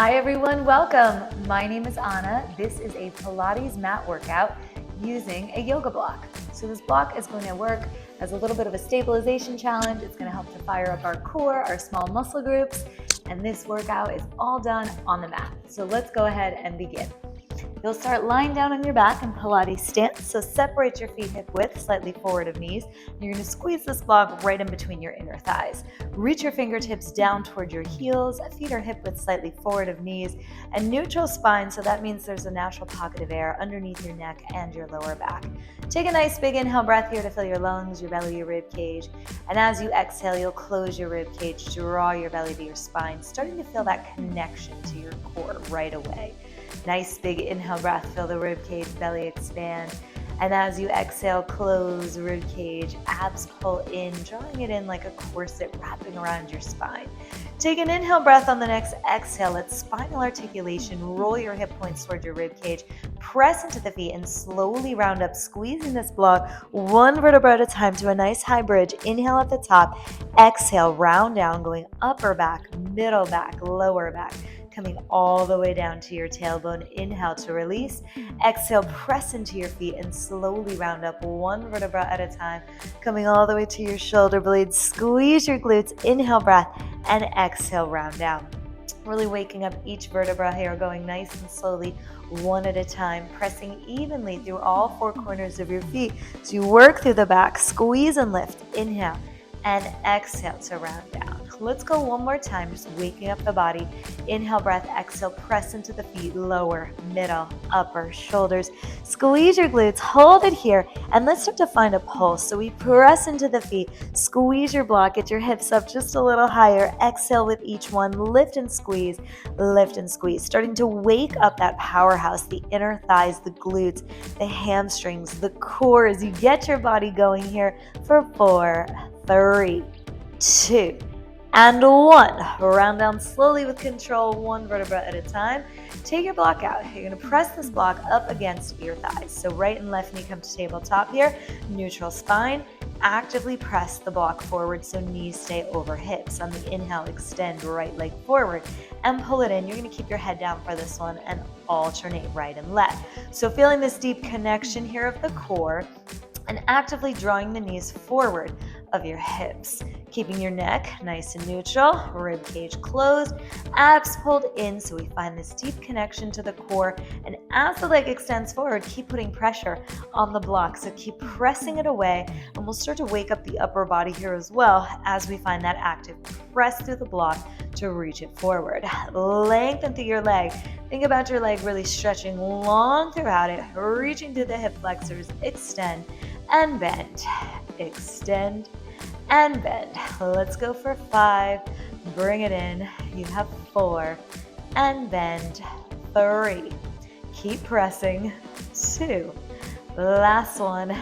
Hi everyone, welcome. My name is Anna. This is a Pilates mat workout using a yoga block. So this block is going to work as a little bit of a stabilization challenge. It's going to help to fire up our core, our small muscle groups, and this workout is all done on the mat. So let's go ahead and begin. You'll start lying down on your back in Pilates stance, so separate your feet hip width slightly forward of knees. You're going to squeeze this block right in between your inner thighs. Reach your fingertips down toward your heels, feet are hip width slightly forward of knees, and neutral spine, so that means there's a natural pocket of air underneath your neck and your lower back. Take a nice big inhale breath here to fill your lungs, your belly, your rib cage, and as you exhale, you'll close your rib cage, draw your belly to your spine, starting to feel that connection to your core right away. Nice big inhale breath, fill the rib cage, belly expand. And as you exhale, close rib cage, abs pull in, drawing it in like a corset wrapping around your spine. Take an inhale breath on the next exhale. Let spinal articulation roll your hip points toward your rib cage. Press into the feet and slowly round up, squeezing this block one vertebra at a time to a nice high bridge. Inhale at the top, exhale, round down, going upper back, middle back, lower back. Coming all the way down to your tailbone. Inhale to release. Exhale, press into your feet and slowly round up one vertebra at a time. Coming all the way to your shoulder blades. Squeeze your glutes. Inhale, breath, and exhale, round down. Really waking up each vertebra here, going nice and slowly, one at a time, pressing evenly through all four corners of your feet. So you work through the back, squeeze and lift. Inhale and exhale to round down. Let's go one more time, just waking up the body. Inhale, breath, exhale, press into the feet, lower, middle, upper, shoulders. Squeeze your glutes, hold it here, and let's start to find a pulse. So we press into the feet, squeeze your block, get your hips up just a little higher. Exhale with each one, lift and squeeze, starting to wake up that powerhouse, the inner thighs, the glutes, the hamstrings, the core as you get your body going here for 4, 3, 2, and 1. Round down slowly with control, one vertebra at a time. Take your block out. You're going to press this block up against your thighs. So right and left knee come to tabletop here. Neutral spine. Actively press the block forward so knees stay over hips. On the inhale, extend right leg forward and pull it in. You're going to keep your head down for this one and alternate right and left. So feeling this deep connection here of the core and actively drawing the knees forward of your hips, keeping your neck nice and neutral, rib cage closed, abs pulled in so we find this deep connection to the core. And as the leg extends forward, keep putting pressure on the block. So keep pressing it away, and we'll start to wake up the upper body here as well as we find that active press through the block to reach it forward. Lengthen through your leg. Think about your leg really stretching long throughout it, reaching through the hip flexors, extend and bend, extend and bend. Let's go for 5, bring it in. You have 4 and bend, 3, keep pressing, 2, last one,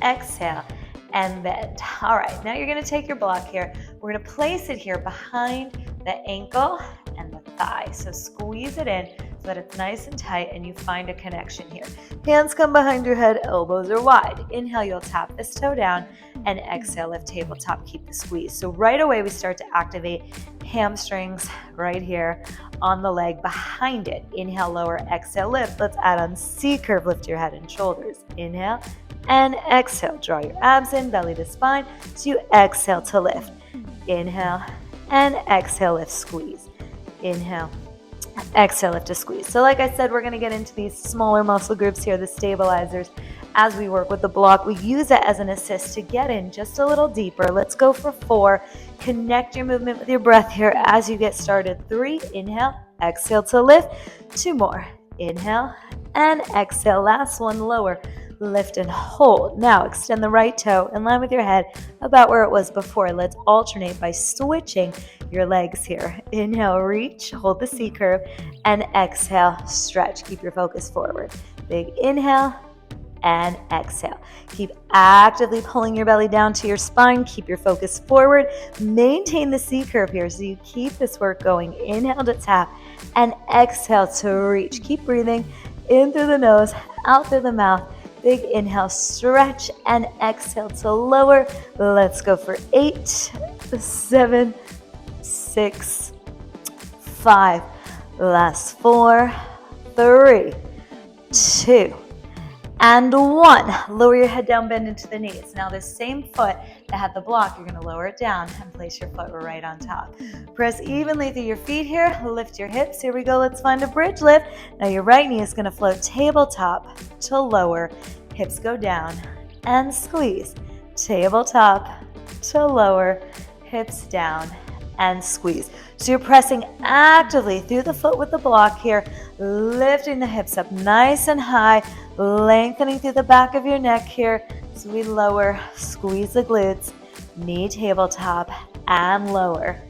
exhale and bend. All right, now you're going to take your block here. We're going to place it here behind the ankle and the thigh. So squeeze it in so that it's nice and tight and you find a connection here. Hands come behind your head, elbows are wide. Inhale, you'll tap this toe down, and exhale, lift tabletop, keep the squeeze. So right away we start to activate hamstrings right here on the leg behind it. Inhale, lower, exhale, lift. Let's add on C curve, lift your head and shoulders. Inhale and exhale, draw your abs in, belly to spine, so you exhale to lift. Inhale and exhale, lift, squeeze. Inhale, exhale, lift to squeeze. So like I said, we're going to get into these smaller muscle groups here, the stabilizers. As we work with the block, we use it as an assist to get in just a little deeper. Let's go for 4. Connect your movement with your breath here as you get started. 3, inhale, exhale to lift. 2 more, inhale and exhale. Last one, lower, lift and hold. Now extend the right toe in line with your head about where it was before. Let's alternate by switching your legs here. Inhale, reach, hold the C curve, and exhale, stretch. Keep your focus forward. Big inhale and exhale. Keep actively pulling your belly down to your spine. Keep your focus forward. Maintain the C curve here so you keep this work going. Inhale to tap and exhale to reach. Keep breathing in through the nose, out through the mouth. Big inhale, stretch, and exhale to lower. Let's go for 8, 7, 6, 5. Last 4, 3, 2, and 1. Lower your head down, bend into the knees. Now this same foot that had the block, you're going to lower it down and place your foot right on top. Press evenly through your feet here. Lift your hips. Here we go. Let's find a bridge lift. Now your right knee is going to float tabletop to lower. Hips go down and squeeze. Tabletop to lower. Hips down and squeeze. So you're pressing actively through the foot with the block here, lifting the hips up nice and high, lengthening through the back of your neck here. So we lower, squeeze the glutes, knee tabletop and lower.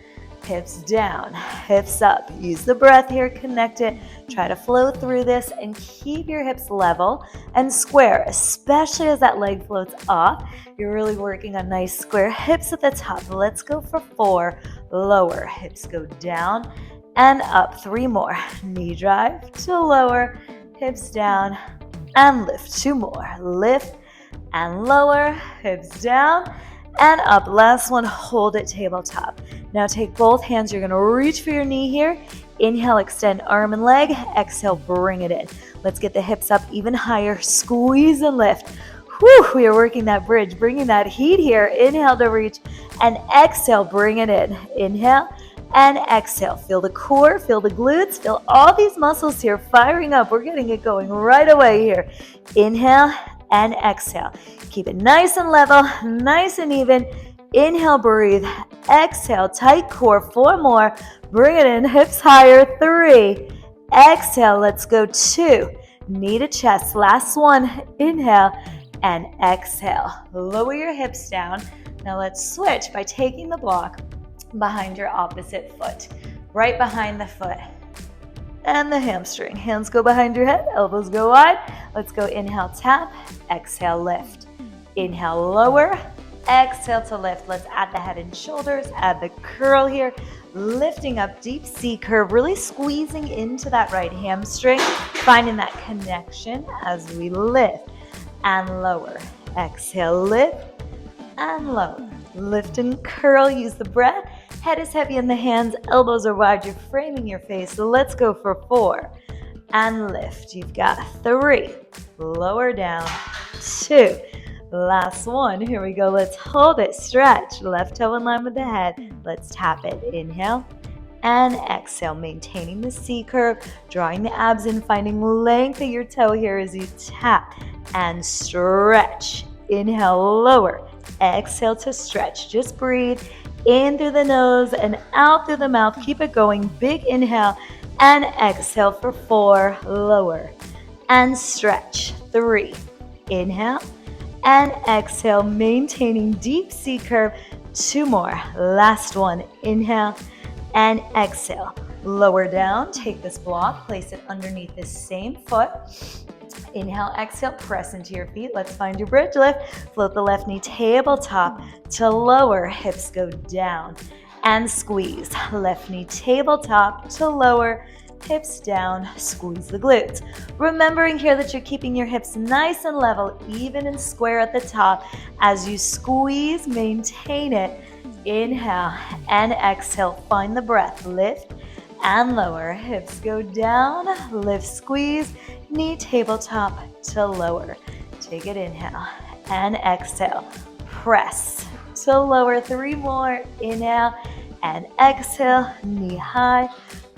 Hips down, hips up. Use the breath here, connect it. Try to flow through this and keep your hips level and square, especially as that leg floats off. You're really working on nice square hips at the top. Let's go for 4. Lower, hips go down and up. 3 more. Knee drive to lower, hips down and lift. 2 more. Lift and lower, hips down and up. Last one, hold it tabletop. Now take both hands. You're going to reach for your knee here. Inhale, extend arm and leg. Exhale, bring it in. Let's get the hips up even higher. Squeeze and lift. Whew, we are working that bridge, bringing that heat here. Inhale to reach and exhale, bring it in. Inhale and exhale. Feel the core, feel the glutes, feel all these muscles here firing up. We're getting it going right away here. Inhale and exhale. Keep it nice and level, nice and even. Inhale, breathe. Exhale, tight core. 4 more. Bring it in, hips higher. 3. Exhale, let's go. 2. Knee to chest. Last one. Inhale and exhale. Lower your hips down. Now let's switch by taking the block behind your opposite foot. Right behind the foot and the hamstring. Hands go behind your head, elbows go wide. Let's go inhale, tap. Exhale, lift. Inhale, lower. Exhale to lift. Let's add the head and shoulders, add the curl here, lifting up, deep C curve, really squeezing into that right hamstring, finding that connection as we lift and lower. Exhale, lift and lower. Lift and curl, use the breath. Head is heavy in the hands, elbows are wide, you're framing your face. So let's go for 4 and lift. You've got 3, lower down, 2. Last one. Here we go. Let's hold it. Stretch. Left toe in line with the head. Let's tap it. Inhale and exhale. Maintaining the C curve. Drawing the abs in. Finding length of your toe here as you tap and stretch. Inhale, lower. Exhale to stretch. Just breathe in through the nose and out through the mouth. Keep it going. Big inhale and exhale for 4. Lower and stretch. 3. Inhale and exhale, maintaining deep C curve. 2 more. Last one. Inhale and exhale. Lower down. Take this block. Place it underneath this same foot. Inhale, exhale, press into your feet. Let's find your bridge lift. Float the left knee tabletop to lower. Hips go down and squeeze. Left knee tabletop to lower. Hips down, squeeze the glutes. Remembering here that you're keeping your hips nice and level, even and square at the top. As you squeeze, maintain it. Inhale and exhale. Find the breath. Lift and lower. Hips go down, lift, squeeze. Knee tabletop to lower. Take it, inhale and exhale. Press to lower. 3 more. Inhale and exhale. Knee high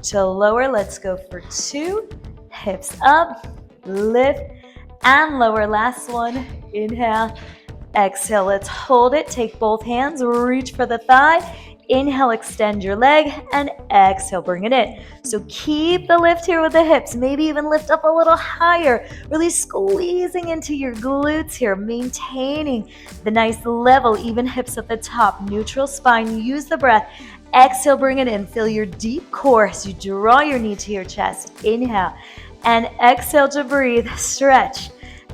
to lower. Let's go for 2. Hips up, lift and lower. Last one. Inhale, exhale. Let's hold it. Take both hands, reach for the thigh. Inhale, extend your leg and exhale, bring it in. So keep the lift here with the hips, maybe even lift up a little higher, really squeezing into your glutes here, maintaining the nice level, even hips at the top, neutral spine. Use the breath. Exhale, bring it in. Feel your deep core as you draw your knee to your chest. Inhale and exhale to breathe. Stretch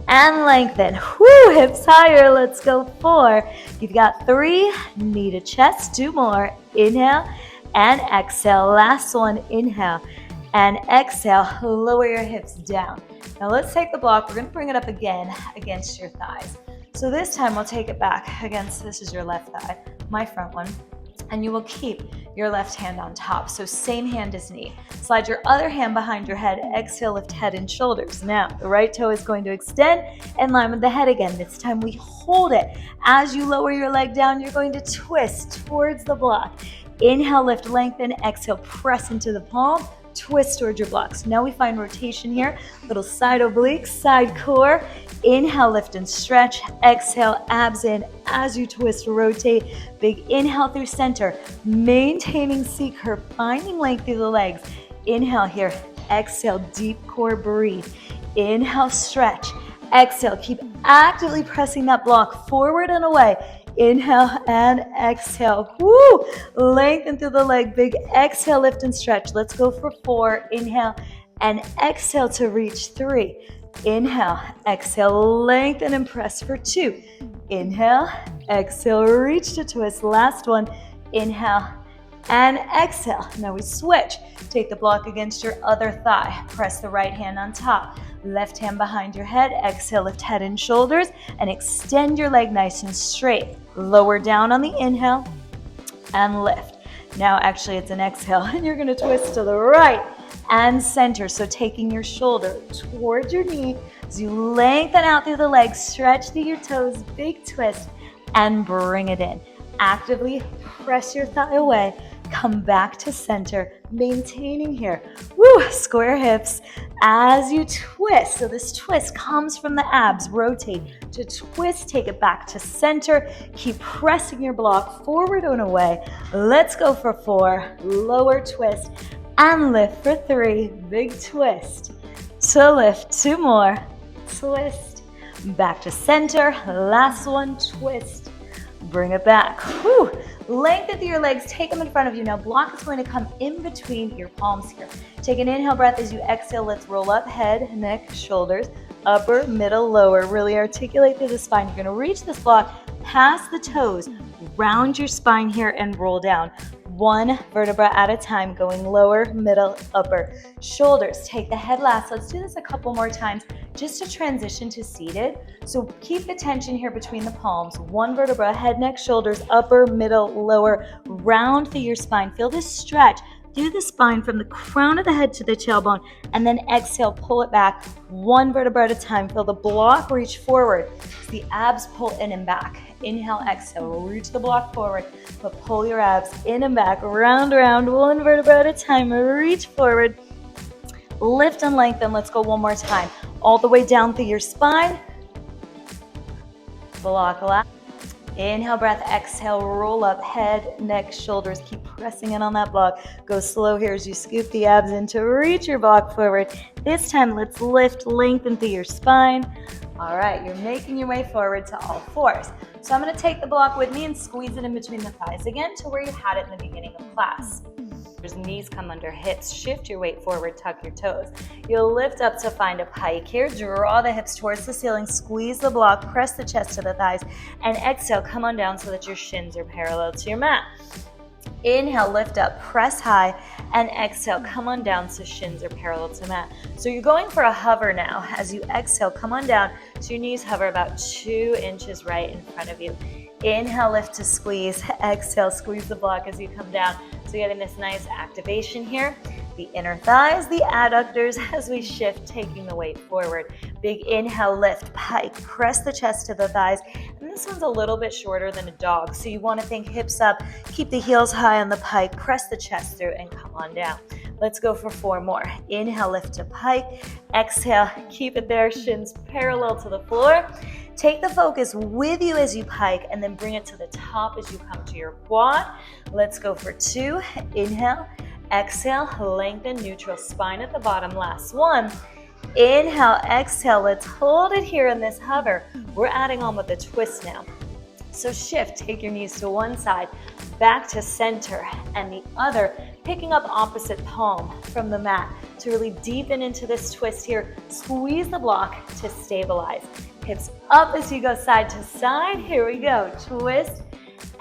and lengthen. Whoo, hips higher. Let's go 4. You've got 3. Knee to chest. 2 more. Inhale and exhale. Last one. Inhale and exhale. Lower your hips down. Now let's take the block. We're going to bring it up again against your thighs. So this time we'll take it back against, this is your left thigh, my front one. and you will keep your left hand on top. So same hand as knee. Slide your other hand behind your head. Exhale, lift head and shoulders. Now, the right toe is going to extend in line with the head again. This time we hold it. As you lower your leg down, you're going to twist towards the block. Inhale, lift, lengthen. Exhale, press into the palm. Twist towards your blocks. Now we find rotation here. Little side oblique, side core. Inhale, lift and stretch. Exhale, abs in as you twist, rotate. Big inhale through center. Maintaining C curve, finding length through the legs. Inhale here. Exhale, deep core, breathe. Inhale, stretch. Exhale, keep actively pressing that block forward and away. Inhale and exhale. Woo! Lengthen through the leg. Big exhale, lift and stretch. Let's go for 4. Inhale and exhale to reach 3. Inhale, exhale, lengthen and press for 2. Inhale, exhale, reach to twist. Last one. Inhale and exhale. Now we switch. Take the block against your other thigh. Press the right hand on top. Left hand behind your head. Exhale, lift head and shoulders and extend your leg nice and straight. Lower down on the inhale and lift. Now actually it's an exhale and you're going to twist to the right and center. So taking your shoulder towards your knee as you lengthen out through the legs, stretch through your toes, big twist, and bring it in. Actively press your thigh away. Come back to center, maintaining here. Woo! Square hips as you twist. So this twist comes from the abs. Rotate to twist, take it back to center. Keep pressing your block forward and away. Let's go for 4. Lower twist and lift for 3. Big twist. To lift. 2 more. Twist. Back to center. Last one. Twist. Bring it back. Whew. Lengthen through your legs, take them in front of you. Now block is going to come in between your palms here. Take an inhale breath as you exhale. Let's roll up, head, neck, shoulders, upper, middle, lower. Really articulate through the spine. You're going to reach this block past the toes, round your spine here and roll down. 1 vertebra at a time, going lower, middle, upper. Shoulders, take the head last. Let's do this a couple more times just to transition to seated. So keep the tension here between the palms. 1 vertebra, head, neck, shoulders, upper, middle, lower. Round through your spine. Feel this stretch through the spine from the crown of the head to the tailbone, and then exhale, pull it back 1 vertebra at a time. Feel the block reach forward. The abs pull in and back. Inhale, exhale, reach the block forward, but pull your abs in and back, round, 1 vertebra at a time. Reach forward, lift and lengthen. Let's go one more time. All the way down through your spine. Block last. Inhale, breath, exhale, roll up, head, neck, shoulders. Keep pressing in on that block. Go slow here as you scoop the abs in to reach your block forward. This time, let's lift, lengthen through your spine. All right, you're making your way forward to all 4s. So I'm going to take the block with me and squeeze it in between the thighs again to where you had it in the beginning of class. Knees come under hips. Shift your weight forward, tuck your toes. You'll lift up to find a pike here. Draw the hips towards the ceiling, squeeze the block, press the chest to the thighs, and exhale, come on down so that your shins are parallel to your mat. Inhale, lift up, press high, and exhale, come on down so shins are parallel to mat. So you're going for a hover now. As you exhale, come on down so your knees hover about 2 inches right in front of you. Inhale, lift to squeeze. Exhale, squeeze the block as you come down. So you're getting this nice activation here. The inner thighs, the adductors as we shift, taking the weight forward. Big inhale, lift, pike, press the chest to the thighs. And this one's a little bit shorter than a dog. So you want to think hips up, keep the heels high on the pike, press the chest through and come on down. Let's go for 4 more. Inhale, lift to pike. Exhale, keep it there, shins parallel to the floor. Take the focus with you as you pike and then bring it to the top as you come to your quad. Let's go for 2. Inhale, exhale, lengthen, neutral spine at the bottom. Last one. Inhale, exhale. Let's hold it here in this hover. We're adding on with the twist now. So shift, take your knees to one side, back to center, and the other, picking up opposite palm from the mat to really deepen into this twist here. Squeeze the block to stabilize. Hips up as you go side to side. Here we go. Twist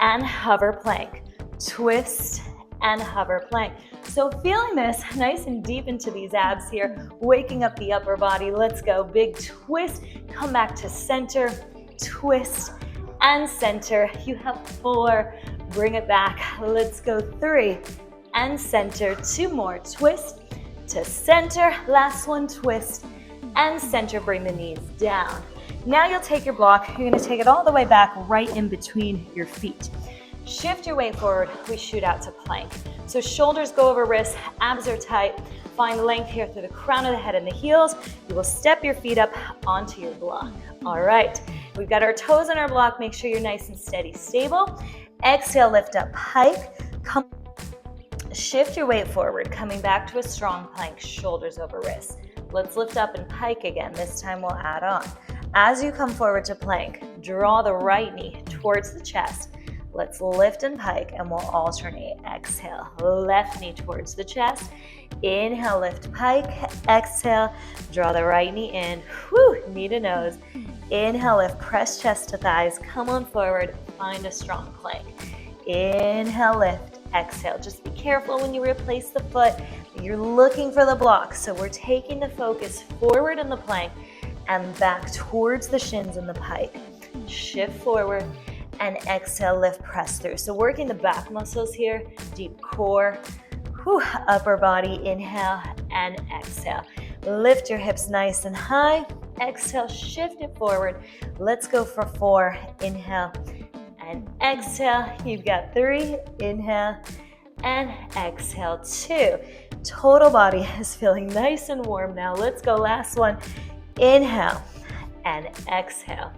and hover plank. Twist and hover plank. So feeling this nice and deep into these abs here, waking up the upper body. Let's go. Big twist. Come back to center. Twist and center. You have 4. bring it back. Let's go 3 and center. 2 more, twist to center. Last one, twist and center. Bring the knees down. Now you'll take your block, you're gonna take it all the way back right in between your feet. Shift your weight forward, we shoot out to plank. So shoulders go over wrists, abs are tight. Find length here through the crown of the head and the heels. You will step your feet up onto your block. All right, we've got our toes on our block. Make sure you're nice and steady, stable. Exhale, lift up, pike. Come, shift your weight forward, coming back to a strong plank, shoulders over wrists. Let's lift up and pike again. This time we'll add on. As you come forward to plank, draw the right knee towards the chest. Let's lift and pike, and we'll alternate. Exhale, left knee towards the chest. Inhale, lift, pike. Exhale, draw the right knee in. Whew, knee to nose. Inhale, lift, press chest to thighs. Come on forward, find a strong plank. Inhale, lift. Exhale, just be careful when you replace the foot. You're looking for the block, so we're taking the focus forward in the plank and back towards the shins in the pike. Shift forward and exhale, lift, press through. So working the back muscles here, deep core, upper body, inhale and exhale. Lift your hips nice and high. Exhale, shift it forward. Let's go for 4. Inhale and exhale. You've got 3. Inhale and exhale. 2. Total body is feeling nice and warm now. Let's go, last one. Inhale and exhale.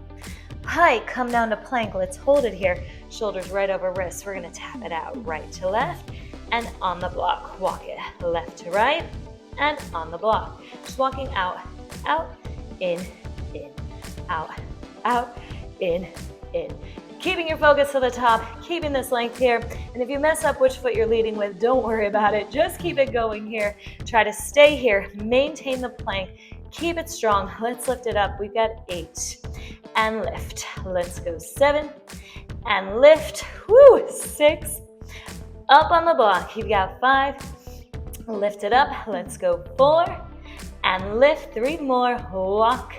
Pike, come down to plank. Let's hold it here. Shoulders right over wrists. We're gonna tap it out right to left and on the block. Walk it left to right and on the block. Just walking out, out, in, out, out, in. Keeping your focus to the top, keeping this length here. And if you mess up which foot you're leading with, don't worry about it. Just keep it going here. Try to stay here, maintain the plank. Keep it strong. Let's lift it up. We've got 8 and lift. Let's go 7 and lift. 6. Up on the block. You've got 5. Lift it up. Let's go 4 and lift. 3 more. Walk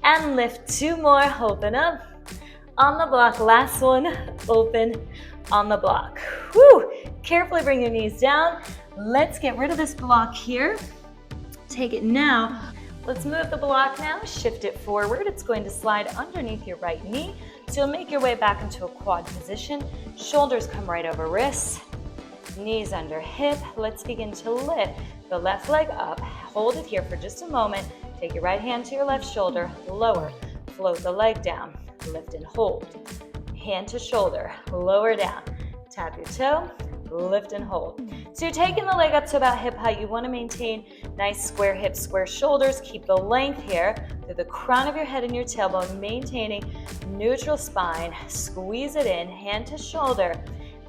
and lift. 2 more. Open up on the block. Last one. Open on the block. Carefully bring your knees down. Let's get rid of this block here. Take it now. Let's move the block now, shift it forward. It's going to slide underneath your right knee. So you'll make your way back into a quad position. Shoulders come right over wrists, knees under hip. Let's begin to lift the left leg up. Hold it here for just a moment. Take your right hand to your left shoulder, lower, float the leg down, lift and hold. Hand to shoulder, lower down, tap your toe, lift and hold. So you're taking the leg up to about hip height. You want to maintain nice square hips, square shoulders. Keep the length here through the crown of your head and your tailbone, maintaining neutral spine. Squeeze it in, hand to shoulder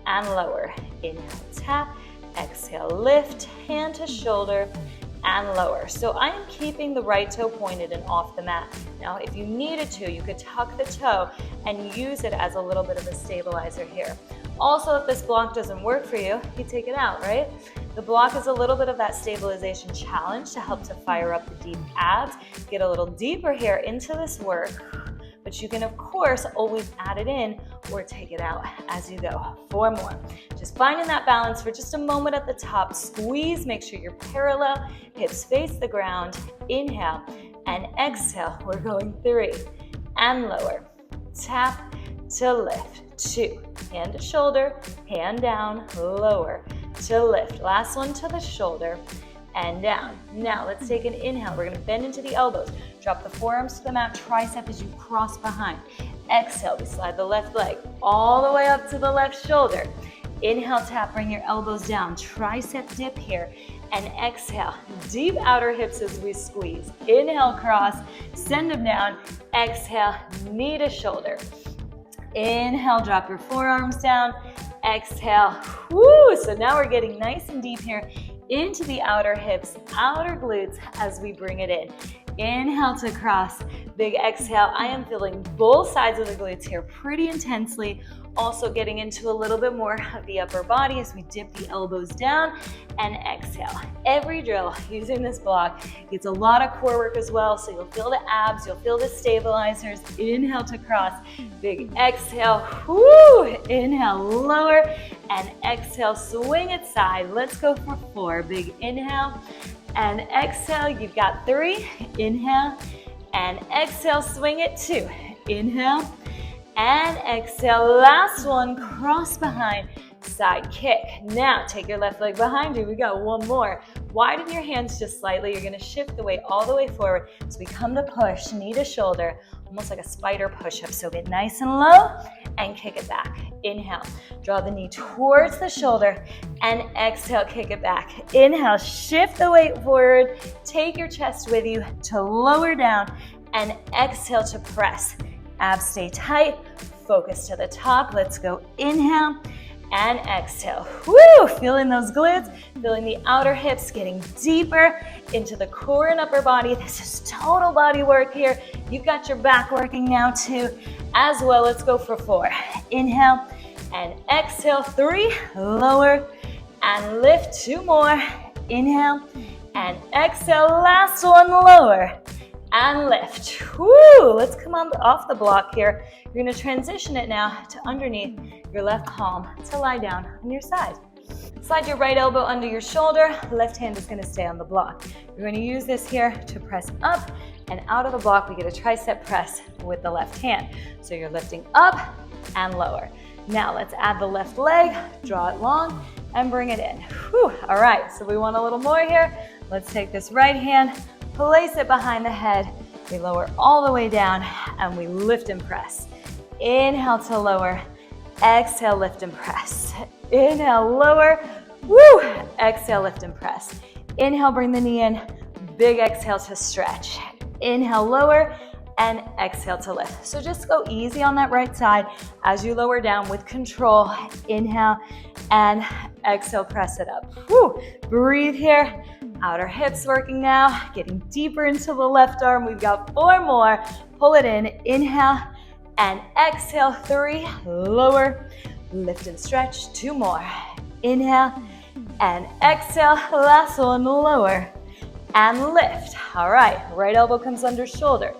and lower. Inhale, tap. Exhale, lift, hand to shoulder and lower. So I am keeping the right toe pointed and off the mat. Now, if you needed to, you could tuck the toe and use it as a little bit of a stabilizer here. Also, if this block doesn't work for you, you take it out, right? The block is a little bit of that stabilization challenge to help to fire up the deep abs, get a little deeper here into this work, but you can, of course, always add it in or take it out as you go. 4 more. Just finding that balance for just a moment at the top. Squeeze, make sure you're parallel, hips face the ground. Inhale and exhale. We're going 3 and lower. Tap to lift. 2, hand to shoulder, hand down, lower to lift. Last one to the shoulder and down. Now let's take an inhale. We're gonna bend into the elbows. Drop the forearms to the mat, tricep as you cross behind. Exhale, we slide the left leg all the way up to the left shoulder. Inhale, tap, bring your elbows down. Tricep dip here. And exhale, deep outer hips as we squeeze. Inhale, cross, send them down. Exhale, knee to shoulder. Inhale, drop your forearms down. Exhale, so now we're getting nice and deep here into the outer hips, outer glutes as we bring it in. Inhale to cross, Big exhale. I am feeling both sides of the glutes here pretty intensely. Also getting into a little bit more of the upper body as we dip the elbows down and exhale. Every drill using this block gets a lot of core work as well, so you'll feel the abs, you'll feel the stabilizers. Inhale to cross, big exhale, whoo, inhale, lower, and exhale, swing it side. Let's go for 4, big inhale, and exhale, you've got 3, inhale, and exhale, swing it, 2, inhale, and exhale, last one, cross behind, side kick. Now take your left leg behind you. We got one more. Widen your hands just slightly. You're gonna shift the weight all the way forward. So we come to push, knee to shoulder, almost like a spider push-up. So get nice and low and kick it back. Inhale, draw the knee towards the shoulder, and exhale, kick it back. Inhale, shift the weight forward, take your chest with you to lower down, and exhale to press. Abs stay tight, focus to the top. Let's go, inhale and exhale. Woo! Feeling those glutes, feeling the outer hips getting deeper into the core and upper body. This is total body work here. You've got your back working now too as well. Let's go for 4. Inhale and exhale, 3, lower and lift, 2 more. Inhale and exhale, last one, lower and lift. Woo! Let's come on off the block here. You're gonna transition it now to underneath your left palm to lie down on your side. Slide your right elbow under your shoulder. Left hand is gonna stay on the block. You're gonna use this here to press up and out of the block. We get a tricep press with the left hand. So you're lifting up and lower. Now let's add the left leg, draw it long and bring it in. Whew. All right, so we want a little more here. Let's take this right hand, place it behind the head. We lower all the way down and we lift and press. Inhale to lower, exhale, lift and press. Inhale, lower, woo, exhale, lift and press. Inhale, bring the knee in, big exhale to stretch. Inhale, lower, and exhale to lift. So just go easy on that right side as you lower down with control. Inhale and exhale, press it up. Woo. Breathe here. Outer hips working now, getting deeper into the left arm. We've got 4 more. Pull it in. Inhale and exhale. 3, lower, lift and stretch. 2 more. Inhale and exhale. Last one, lower and lift. All right, right elbow comes under shoulder.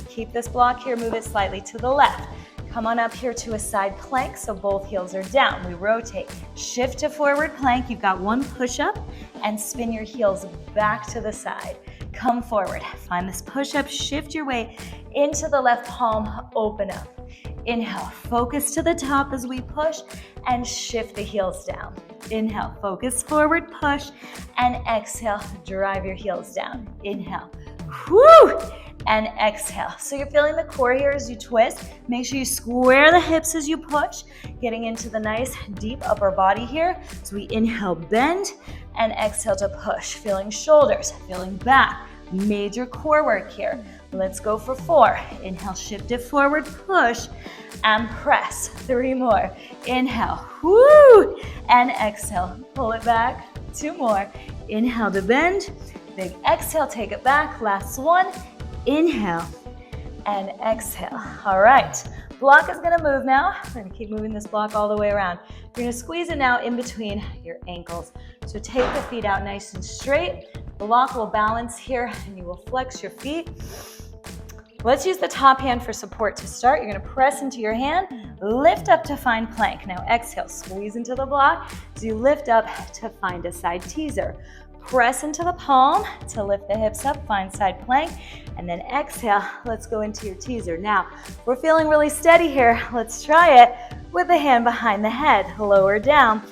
Keep this block here, move it slightly to the left. Come on up here to a side plank so both heels are down. We rotate, shift to forward plank. You've got 1 push-up and spin your heels back to the side. Come forward, find this push-up, shift your weight into the left palm, open up. Inhale, focus to the top as we push and shift the heels down. Inhale, focus forward, push, and exhale, drive your heels down. Inhale, whoo! And exhale. So you're feeling the core here as you twist. Make sure you square the hips as you push, getting into the nice deep upper body here. So we inhale, bend, and exhale to push. Feeling shoulders, feeling back. Major core work here. Let's go for 4. Inhale, shift it forward, push, and press. 3 more. Inhale, whoo, and exhale. Pull it back. 2 more. Inhale to bend. Big exhale, take it back. Last one. Inhale and exhale. All right, block is gonna move now. We're gonna keep moving this block all the way around. You're gonna squeeze it now in between your ankles. So take the feet out nice and straight. Block will balance here and you will flex your feet. Let's use the top hand for support to start. You're gonna press into your hand, lift up to find plank. Now exhale, squeeze into the block as you lift up to find a side teaser. Press into the palm to lift the hips up, find side plank, and then exhale, let's go into your teaser. Now, we're feeling really steady here. Let's try it with the hand behind the head, lower down.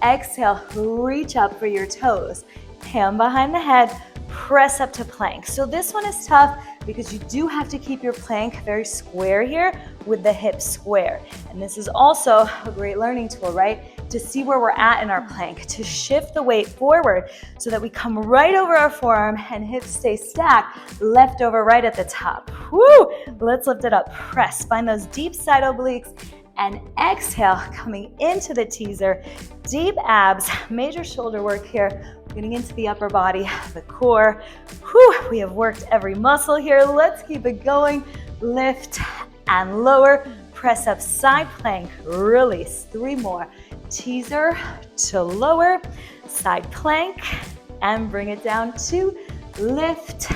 Exhale, reach up for your toes. Hand behind the head, press up to plank. So this one is tough because you do have to keep your plank very square here with the hips square. And this is also a great learning tool, right? To see where we're at in our plank, to shift the weight forward so that we come right over our forearm and hips stay stacked, left over right at the top. Woo! Let's lift it up, press, find those deep side obliques, and exhale, coming into the teaser, deep abs, major shoulder work here. getting into the upper body, the core. Whew, we have worked every muscle here. Let's keep it going. Lift and lower. Press up, side plank, release. 3 more. Teaser to lower, side plank, and bring it down to lift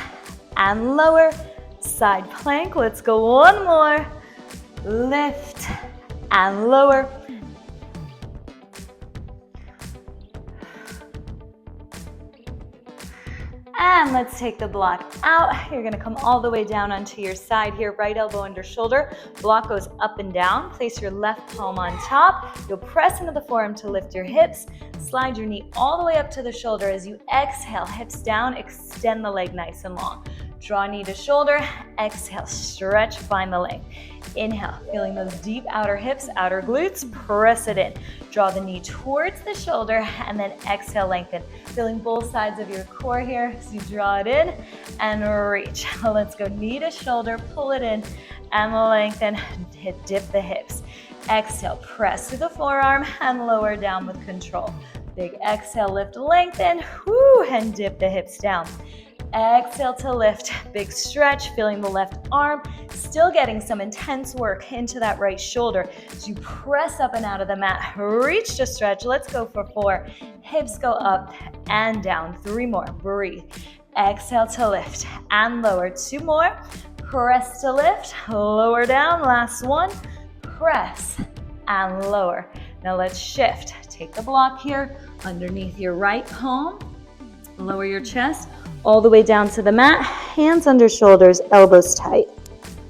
and lower, side plank. Let's go 1 more. Lift and lower. And let's take the block out. You're gonna come all the way down onto your side here, right elbow under shoulder. Block goes up and down. Place your left palm on top. You'll press into the forearm to lift your hips. Slide your knee all the way up to the shoulder. As you exhale, hips down, extend the leg nice and long. Draw knee to shoulder, exhale, stretch, find the length. Inhale, feeling those deep outer hips, outer glutes, press it in. Draw the knee towards the shoulder and then exhale, lengthen. Feeling both sides of your core here as you draw it in and reach. Let's go knee to shoulder, pull it in and lengthen, dip the hips. Exhale, press to the forearm and lower down with control. Big exhale, lift, lengthen, whoo, and dip the hips down. Exhale to lift, big stretch, feeling the left arm, still getting some intense work into that right shoulder. As you press up and out of the mat, reach to stretch. Let's go for 4. Hips go up and down. 3 more, breathe. Exhale to lift and lower. 2 more, press to lift, lower down. Last 1, press and lower. Now let's shift. Take the block here underneath your right palm, lower your chest, all the way down to the mat, hands under shoulders, elbows tight.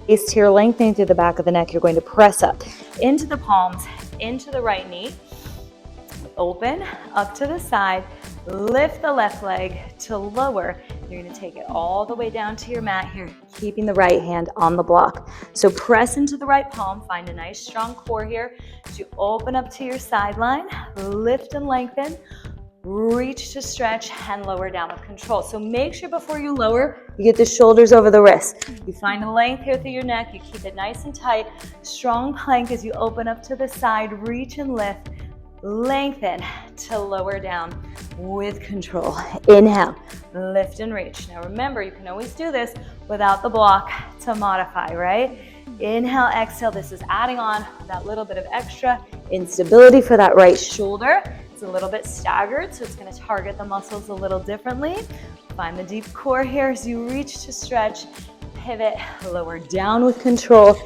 Waist here, lengthening through the back of the neck. You're going to press up into the palms, into the right knee. Open, up to the side, lift the left leg to lower. You're going to take it all the way down to your mat here, keeping the right hand on the block. So press into the right palm, find a nice strong core here. As you open up to your sideline, lift and lengthen. Reach to stretch and lower down with control. So make sure before you lower, you get the shoulders over the wrists. You find a length here through your neck. You keep it nice and tight. Strong plank as you open up to the side. Reach and lift. Lengthen to lower down with control. Inhale, lift and reach. Now remember, you can always do this without the block to modify, right? Inhale, exhale. This is adding on that little bit of extra instability for that right shoulder. It's a little bit staggered, so it's going to target the muscles a little differently. Find the deep core here as you reach to stretch, pivot, lower down with control.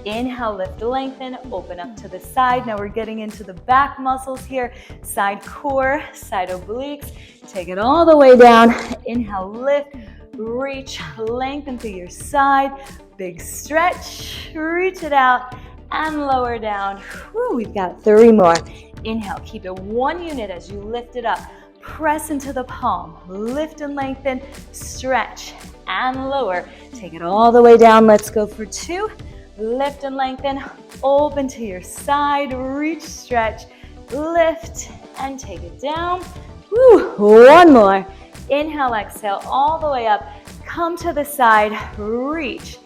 Inhale, lift, lengthen, open up to the side. Now we're getting into the back muscles here. Side core, side obliques. Take it all the way down. Inhale, lift, reach, lengthen through your side. Big stretch, reach it out, and lower down. Whew, we've got 3 more. Inhale, keep it 1 unit as you lift it up. Press into the palm, lift and lengthen, stretch and lower. Take it all the way down. Let's go for 2. Lift and lengthen, open to your side, reach, stretch, lift, and take it down. Woo, 1 more. Inhale, exhale, all the way up. Come to the side, reach,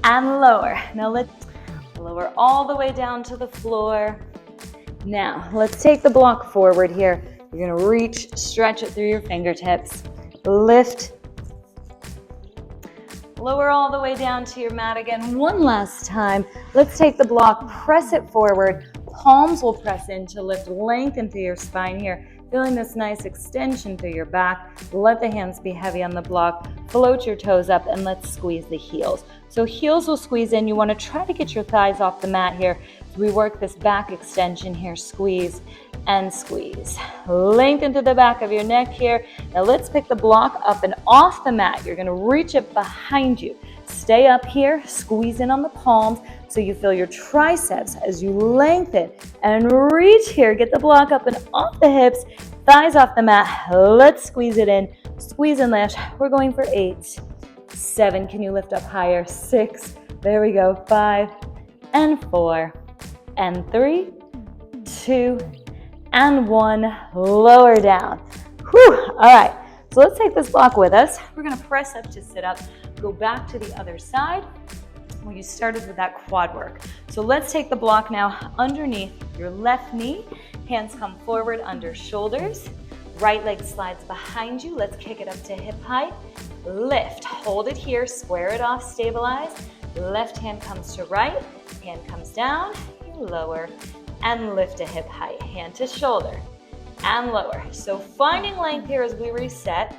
and lower. Now let's lower all the way down to the floor. Now, let's take the block forward here. You're gonna reach, stretch it through your fingertips. Lift. Lower all the way down to your mat again. 1 last time. Let's take the block, press it forward. Palms will press in to lift, lengthen through your spine here. Feeling this nice extension through your back. Let the hands be heavy on the block. Float your toes up and let's squeeze the heels. So heels will squeeze in. You want to try to get your thighs off the mat here. We work this back extension here. Squeeze and squeeze. Lengthen through the back of your neck here. Now let's pick the block up and off the mat. You're going to reach it behind you. Stay up here. Squeeze in on the palms so you feel your triceps as you lengthen and reach here. Get the block up and off the hips. Thighs off the mat. Let's squeeze it in. Squeeze and lift. We're going for 8, 7. Can you lift up higher? 6. There we go. 5 and 4 and 3, 2 and 1. Lower down. Whew. All right. So let's take this block with us. We're going to press up to sit up. Go back to the other side. Well, you started with that quad work. So let's take the block now underneath your left knee. Hands come forward under shoulders. Right leg slides behind you. Let's kick it up to hip height. Lift, hold it here, square it off, stabilize. Left hand comes to right, hand comes down, you lower, and lift to hip height. Hand to shoulder, and lower. So finding length here as we reset.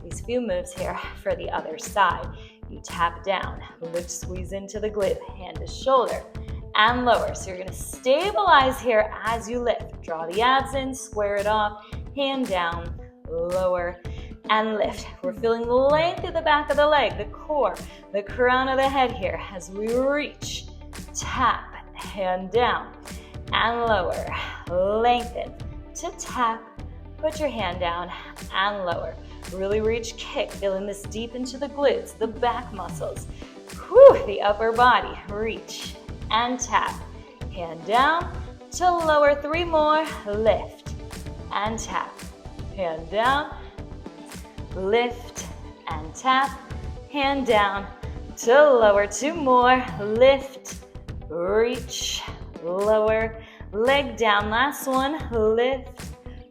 These few moves here for the other side. You tap down, lift, squeeze into the glute, hand to shoulder, and lower. So you're gonna stabilize here as you lift. Draw the abs in, square it off, hand down, lower, and lift. We're feeling the length of the back of the leg, the core, the crown of the head here as we reach, tap, hand down, and lower. Lengthen to tap, put your hand down, and lower. Really reach, kick, feeling this deep into the glutes, the back muscles. Whew, the upper body, reach and tap. Hand down to lower, 3 more, lift and tap. Hand down, lift and tap. Hand down to lower, 2 more, lift, reach, lower, leg down, last one, lift,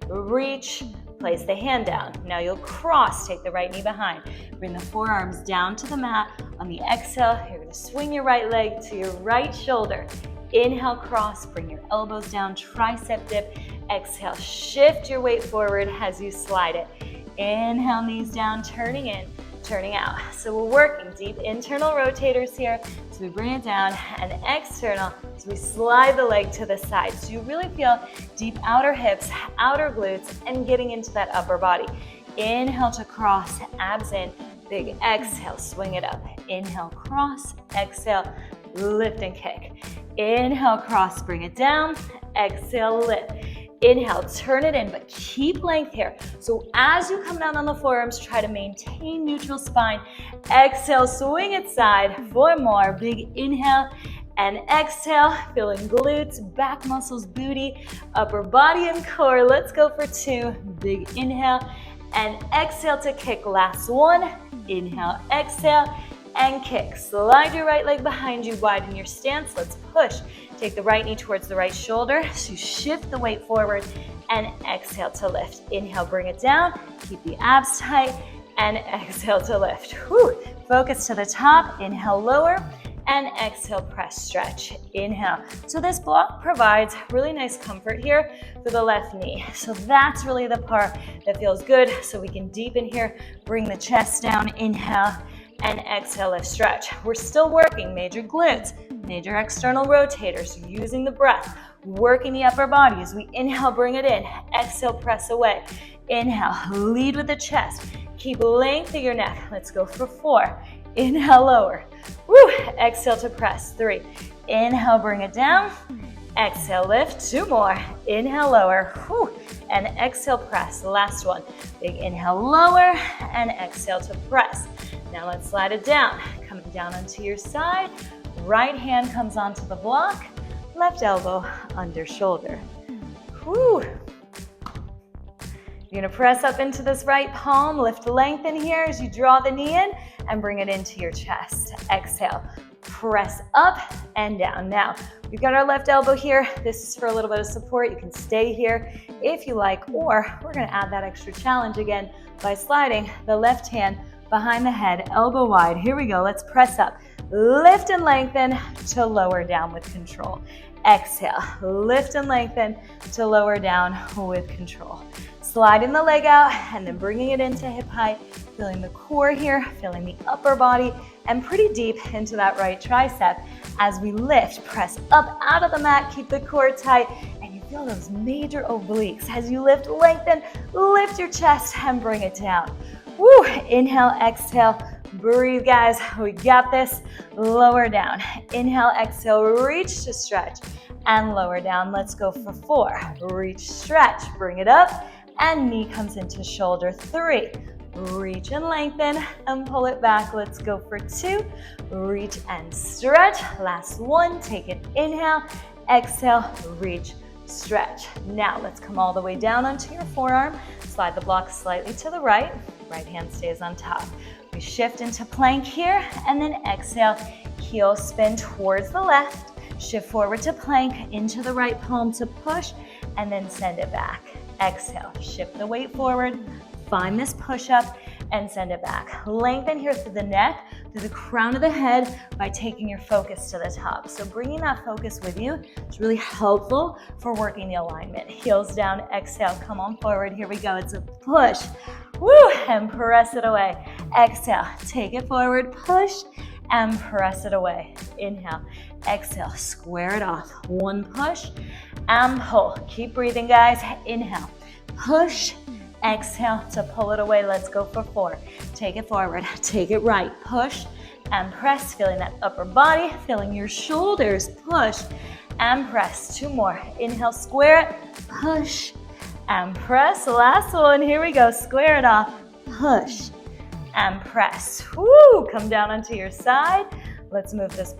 reach, place the hand down. Now you'll cross, take the right knee behind. Bring the forearms down to the mat. On the exhale, you're gonna swing your right leg to your right shoulder. Inhale, cross, bring your elbows down, tricep dip. Exhale, shift your weight forward as you slide it. Inhale, knees down, turning in, turning out. So we're working deep internal rotators here. So we bring it down, and external, so we slide the leg to the side. So you really feel deep outer hips, outer glutes, and getting into that upper body. Inhale to cross, abs in, big exhale, swing it up. Inhale, cross, exhale, lift and kick. Inhale, cross, bring it down, exhale, lift. Inhale, turn it in, but keep length here. So as you come down on the forearms, try to maintain neutral spine. Exhale, swing it side. 4 more. Big inhale and exhale. Feeling glutes, back muscles, booty, upper body and core. Let's go for 2. Big inhale and exhale to kick. Last one. Inhale, exhale, and kick. Slide your right leg behind you, widen your stance. Let's push. Take the right knee towards the right shoulder. So you shift the weight forward and exhale to lift. Inhale, bring it down. Keep the abs tight and exhale to lift. Whew. Focus to the top. Inhale, lower, and exhale, press, stretch. Inhale. So this block provides really nice comfort here for the left knee. So that's really the part that feels good. So we can deepen here, bring the chest down. Inhale and exhale, lift, stretch. We're still working major glutes, major external rotators, using the breath, working the upper body as we inhale, bring it in. Exhale, press away. Inhale, lead with the chest. Keep length of your neck. Let's go for 4. Inhale, lower. Woo. Exhale to press. 3. Inhale, bring it down. Exhale, lift. 2 more. Inhale, lower. Woo. And exhale, press. Last one. Big inhale, lower, and exhale to press. Now let's slide it down. Coming down onto your side. Right hand comes onto the block. Left elbow under shoulder. Woo. You're gonna press up into this right palm. Lift lengthen here as you draw the knee in and bring it into your chest. Exhale. Press up and down. Now, we've got our left elbow here. This is for a little bit of support. You can stay here if you like, or we're gonna add that extra challenge again by sliding the left hand behind the head, elbow wide. Here we go. Let's press up. Lift and lengthen to lower down with control. Exhale. Lift and lengthen to lower down with control. Sliding the leg out and then bringing it into hip height. Feeling the core here, feeling the upper body, and pretty deep into that right tricep. As we lift, press up out of the mat, keep the core tight, and you feel those major obliques. As you lift, lengthen, lift your chest and bring it down. Woo, inhale, exhale, breathe guys, we got this. Lower down, inhale, exhale, reach to stretch, and lower down. Let's go for 4, reach, stretch, bring it up, and knee comes into shoulder. 3, reach and lengthen, and pull it back. Let's go for 2, reach and stretch. Last one, take an inhale, exhale, reach, stretch. Now let's come all the way down onto your forearm. Slide the block slightly to the right. Right hand stays on top. We shift into plank here, and then exhale, heel spin towards the left. Shift forward to plank, into the right palm to push, and then send it back. exhale, shift the weight forward, find this push-up, and send it back. Lengthen here through the neck, through the crown of the head by taking your focus to the top. So bringing that focus with you is really helpful for working the alignment. Heels down, exhale, come on forward. Here we go. It's a push. Woo, and press it away. Exhale, take it forward, push, and press it away. Inhale, exhale, square it off. One push and pull. Keep breathing, guys. Inhale, push, exhale to pull it away. Let's go for 4. Take it forward, take it right, push and press, feeling that upper body, feeling your shoulders, push and press. 2 more. Inhale, square it, push and press. Last one, here we go. Square it off, push and press. Woo, come down onto your side. Let's move this.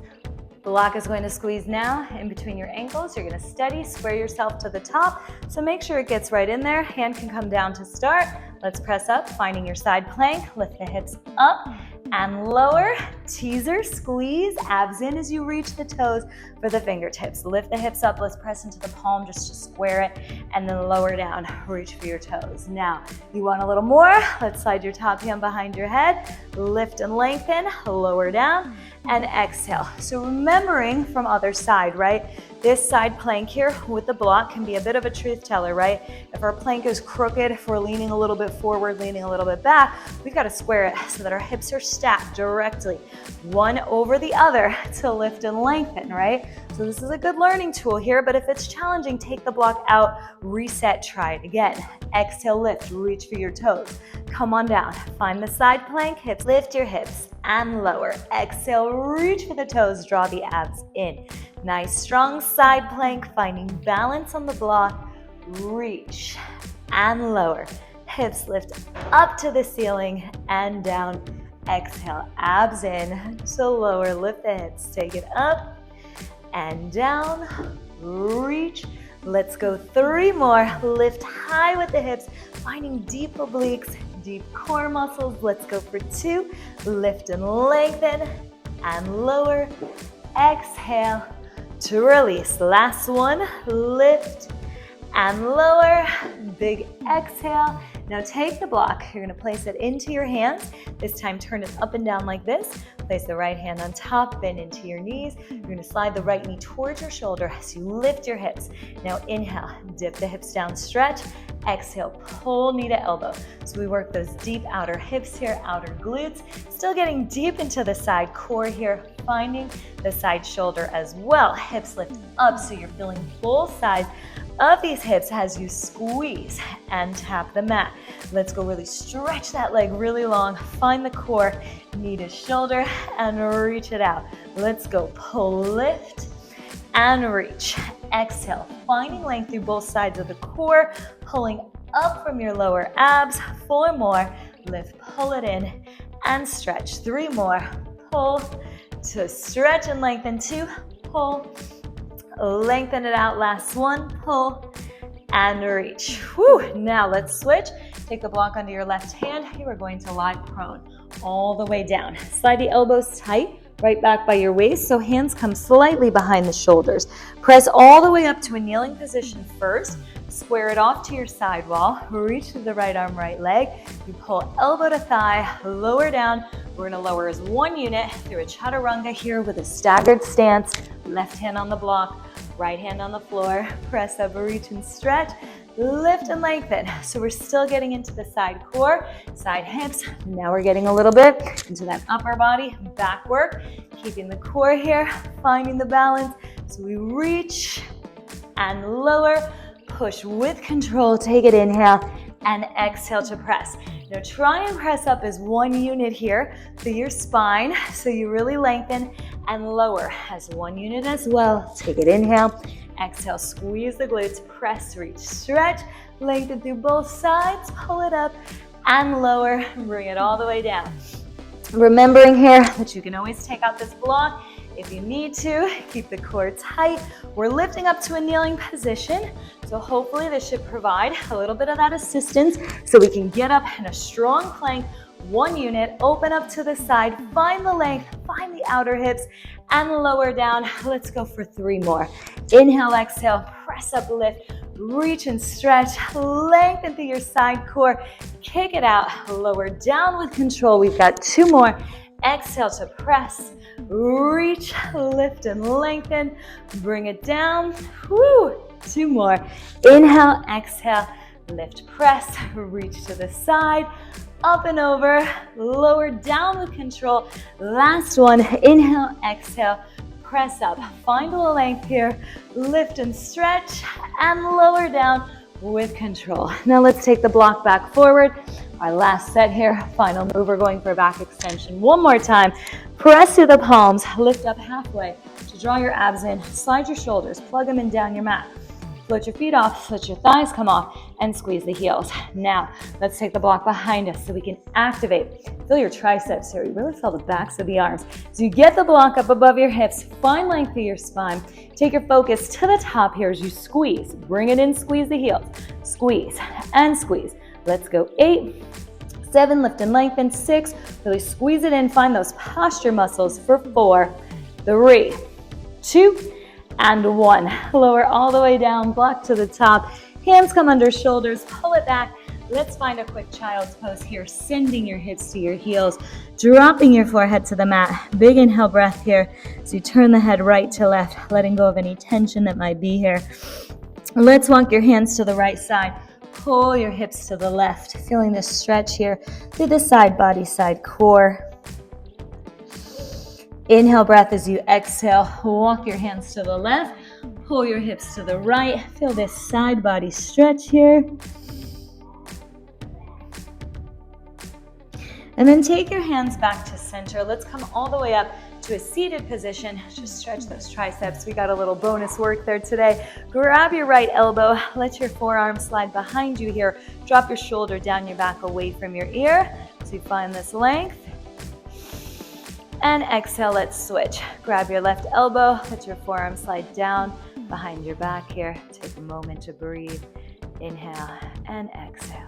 Block is going to squeeze now in between your ankles. You're going to steady, square yourself to the top. So make sure it gets right in there. Hand can come down to start. Let's press up, finding your side plank. Lift the hips up and lower. Teaser, squeeze, abs in as you reach the toes for the fingertips. Lift the hips up. Let's press into the palm just to square it and then lower down. Reach for your toes. Now, you want a little more? Let's slide your top hand behind your head. Lift and lengthen, lower down, and exhale. So remembering from other side, right? This side plank here with the block can be a bit of a truth teller, right? If our plank is crooked, if we're leaning a little bit forward, leaning a little bit back, we've got to square it so that our hips are stacked directly, one over the other to lift and lengthen, right? So this is a good learning tool here, but if it's challenging, take the block out, reset, try it again. Exhale, lift, reach for your toes. Come on down, find the side plank, hips, lift your hips and lower. Exhale, reach for the toes, draw the abs in. Nice, strong side plank, finding balance on the block, reach and lower. Hips lift up to the ceiling and down. Exhale, abs in, so lower, lift the hips, take it up and down, reach. Let's go 3 more. Lift high with the hips, finding deep obliques, deep core muscles. Let's go for 2. Lift and lengthen and lower. Exhale to release. Last one, lift and lower. Big exhale. Now take the block, you're gonna place it into your hands. This time turn it up and down like this. Place the right hand on top, bend into your knees. You're gonna slide the right knee towards your shoulder as you lift your hips. Now inhale, dip the hips down, stretch. Exhale, pull knee to elbow. So we work those deep outer hips here, outer glutes. Still getting deep into the side core here, finding the side shoulder as well. Hips lift up so you're feeling both sides of these hips as you squeeze and tap the mat. Let's go really stretch that leg really long. Find the core, knee to shoulder, and reach it out. Let's go. Pull, lift, and reach. Exhale, finding length through both sides of the core, pulling up from your lower abs. 4 more. Lift, pull it in, and stretch. 3 more. Pull to stretch and lengthen. 2, pull, lengthen it out. Last one, pull and reach. Whew. Now let's switch. Take the block onto your left hand. You are going to lie prone all the way down. Slide the elbows tight, right back by your waist, so hands come slightly behind the shoulders. Press all the way up to a kneeling position first. Square it off to your side wall. Reach to the right arm, right leg. You pull elbow to thigh, lower down. We're gonna lower as one unit through a chaturanga here with a staggered stance. Left hand on the block, right hand on the floor. Press up, reach and stretch. Lift and lengthen. So we're still getting into the side core, side hips. Now we're getting a little bit into that upper body, back work. Keeping the core here, finding the balance. So we reach and lower. Push with control, take it, inhale, and exhale to press. Now try and press up as one unit here through your spine, so you really lengthen, and lower as one unit as well. Take it, inhale, exhale, squeeze the glutes, press, reach, stretch, lengthen through both sides, pull it up, and lower, bring it all the way down. Remembering here that you can always take out this block if you need to. Keep the core tight. We're lifting up to a kneeling position, so hopefully this should provide a little bit of that assistance so we can get up in a strong plank, one unit, open up to the side, find the length, find the outer hips, and lower down. Let's go for 3 more. Inhale, exhale, press up, lift, Reach and stretch, lengthen through your side core, kick it out, lower down with control. We've got 2 more. Exhale to press, reach, lift and lengthen, bring it down, woo, 2 more. Inhale, exhale, lift, press, reach to the side, up and over, lower down with control. Last one, inhale, exhale, press up, find a little length here, lift and stretch, and lower down with control. Now let's take the block back forward. Our last set here, final move, we're going for a back extension. One more time, press through the palms, lift up halfway to draw your abs in, slide your shoulders, plug them in down your mat. Float your feet off, let your thighs come off, and squeeze the heels. Now, let's take the block behind us so we can activate. Feel your triceps here. You really feel the backs of the arms. So you get the block up above your hips, find length through your spine. Take your focus to the top here as you squeeze. Bring it in, squeeze the heels. Squeeze and squeeze. Let's go 8, 7, lift and lengthen, 6, really squeeze it in, find those posture muscles for 4, 3, 2, and 1. Lower all the way down, block to the top, hands come under shoulders, pull it back. Let's find a quick child's pose here, sending your hips to your heels, dropping your forehead to the mat. Big inhale breath here, so you turn the head right to left, letting go of any tension that might be here. Let's walk your hands to the right side. Pull your hips to the left, feeling this stretch here through the side body, side core. Inhale breath as you exhale, walk your hands to the left, pull your hips to the right. Feel this side body stretch here. And then take your hands back to center. Let's come all the way up to a seated position. Just stretch those triceps. We got a little bonus work there today. Grab your right elbow. Let your forearm slide behind you here. Drop your shoulder down your back away from your ear. So you find this length. And exhale, let's switch. Grab your left elbow. Let your forearm slide down behind your back here. Take a moment to breathe. Inhale and exhale.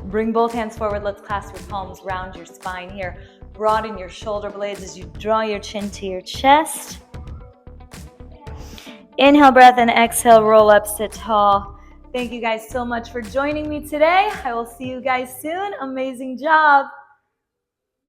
Bring both hands forward. Let's clasp your palms, round your spine here. Broaden your shoulder blades as you draw your chin to your chest. Inhale, breath, and exhale, roll up, sit tall. Thank you guys so much for joining me today. I will see you guys soon. Amazing job.